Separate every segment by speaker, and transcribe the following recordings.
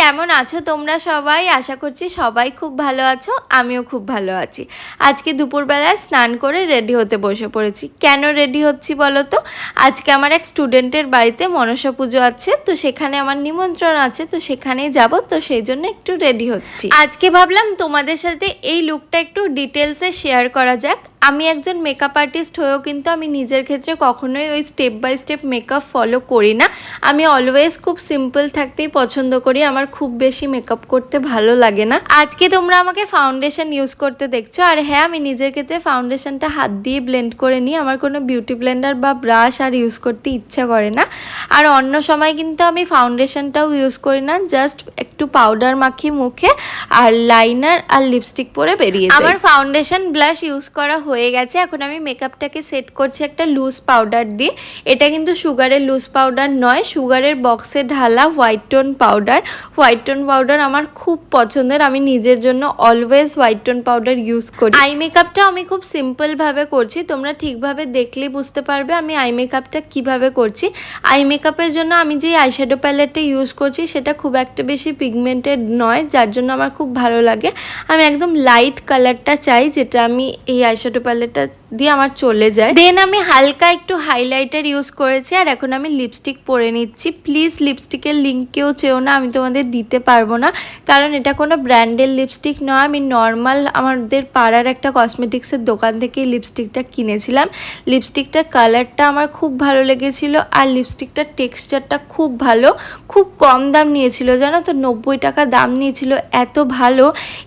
Speaker 1: কেমন আছো তোমরা সবাই? আশা করছি সবাই খুব ভালো আছো, আমিও খুব ভালো আছি। আজকে দুপুরবেলায় স্নান করে রেডি হতে বসে পড়েছি। কেন রেডি হচ্ছি বলো তো? আজকে আমার এক স্টুডেন্টের বাড়িতে মনসা পুজো আছে, তো সেখানে আমার নিমন্ত্রণ আছে, তো সেখানেই যাব, তো সেই জন্য একটু রেডি হচ্ছি। আজকে ভাবলাম তোমাদের সাথে এই লুকটা একটু ডিটেলসে শেয়ার করা যাক। আমি একজন মেকআপ আর্টিস্ট হয়েও কিন্তু আমি নিজের ক্ষেত্রে কখনোই ওই step by step makeup follow করি না। আমি অলওয়েজ খুব সিম্পল থাকতেই পছন্দ করি, আমার খুব বেশি মেকআপ করতে ভালো লাগে না। আজকে তোমরা আমাকে ফাউন্ডেশন ইউজ করতে দেখছো, আর হ্যাঁ, আমি নিজের ক্ষেত্রে ফাউন্ডেশনটা হাত দিয়ে ব্লেন্ড করে নিই। আমার কোনো বিউটি ব্লেন্ডার বা ব্রাশ আর ইউজ করতে ইচ্ছা করে না। আর অন্য সময় কিন্তু আমি ফাউন্ডেশনটাও ইউজ করি না, জাস্ট একটু পাউডার মাখি মুখে আর লাইনার আর লিপস্টিক পরে বেরিয়ে যাই। আমার ফাউন্ডেশন ব্লাশ ইউজ করা হয়ে গেছে। এখন আমি মেকআপটাকে সেট করছি একটা লুজ পাউডার দিয়ে। এটা কিন্তু সুগারের লুজ পাউডার নয়, সুগারের বক্সে ঢালা white tone powder. White tone powder আমার খুব পছন্দের, আমি নিজের জন্য always white tone powder use করি। আই মেকআপটা আমি খুব সিম্পলভাবে করছি, তোমরা ঠিকভাবে দেখলেই বুঝতে পারবে আমি আই মেকআপটা কীভাবে করছি। আই মেকআপের জন্য আমি যে আইশ্যাডো প্যালেটটা ইউজ করছি সেটা খুব একটা বেশি পিগমেন্টেড নয়, যার জন্য আমার খুব ভালো লাগে। আমি একদম লাইট কালারটা চাই, যেটা আমি এই আইশ্যাডো প্যালেটটা দিয়ে আমার চলে যায়। দেন আমি হালকা একটু হাইলাইটার ইউজ করেছি, আর এখন আমি লিপস্টিক পরে নিচ্ছি। প্লিজ লিপস্টিকের লিঙ্ক কেউ চেও না, আমি তোমাদের দিতে পারবো না, কারণ এটা কোনো ব্র্যান্ডের লিপস্টিক নয়। আমি নর্মাল আমাদের পাড়ার একটা কসমেটিক্সের দোকান থেকে লিপস্টিকটা কিনেছিলাম। লিপস্টিকটার কালারটা আমার খুব ভালো লেগেছিল, আর লিপস্টিকটার টেক্সচারটা খুব ভালো। খুব কম দাম নিয়েছিল জানো তো, 90 টাকা দাম নিয়েছিল। এত ভালো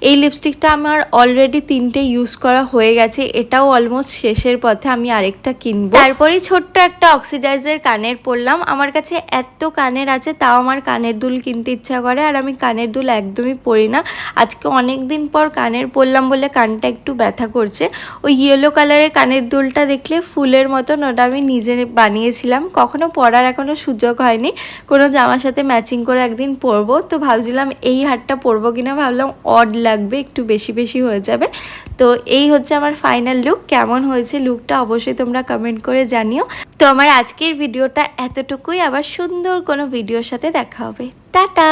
Speaker 1: এই লিপস্টিকটা আমার অলরেডি 3টে ইউজ করা হয়ে গেছে, এটাও অলমোস্ট শেষের পথে, আমি আরেকটা কিনবো। তারপরেই ছোট্ট একটা অক্সিডাইজার কানের পরলাম। আমার কাছে এত কানের আছে, তাও আমার কানের দুল কিনতে ইচ্ছা করে, আর আমি কানের দুল একদমই পরি না। আজকে অনেক দিন পর কানের পরলাম বলে কানটা একটু ব্যথা করছে। ওই ইয়েলো কালারের কানের দুলটা দেখলে ফুলের মতন, ওটা আমি নিজে বানিয়েছিলাম। কখনো পরার এখনো সুযোগ হয়নি, কোনো জামার সাথে ম্যাচিং করে একদিন পরবো। তো ভাবছিলাম এই হারটা পরবো কিনা, ভাবলাম অড লাগবে, একটু বেশি বেশি হয়ে যাবে। তো এই হচ্ছে আমার ফাইনাল লুক। কেমন হয়েছে লুকটা অবশ্যই তোমরা কমেন্ট করে জানিও। তো আমার আজকের ভিডিওটা এতটুকুই, আবার সুন্দর কোনো ভিডিওর সাথে দেখা হবে। টাটা।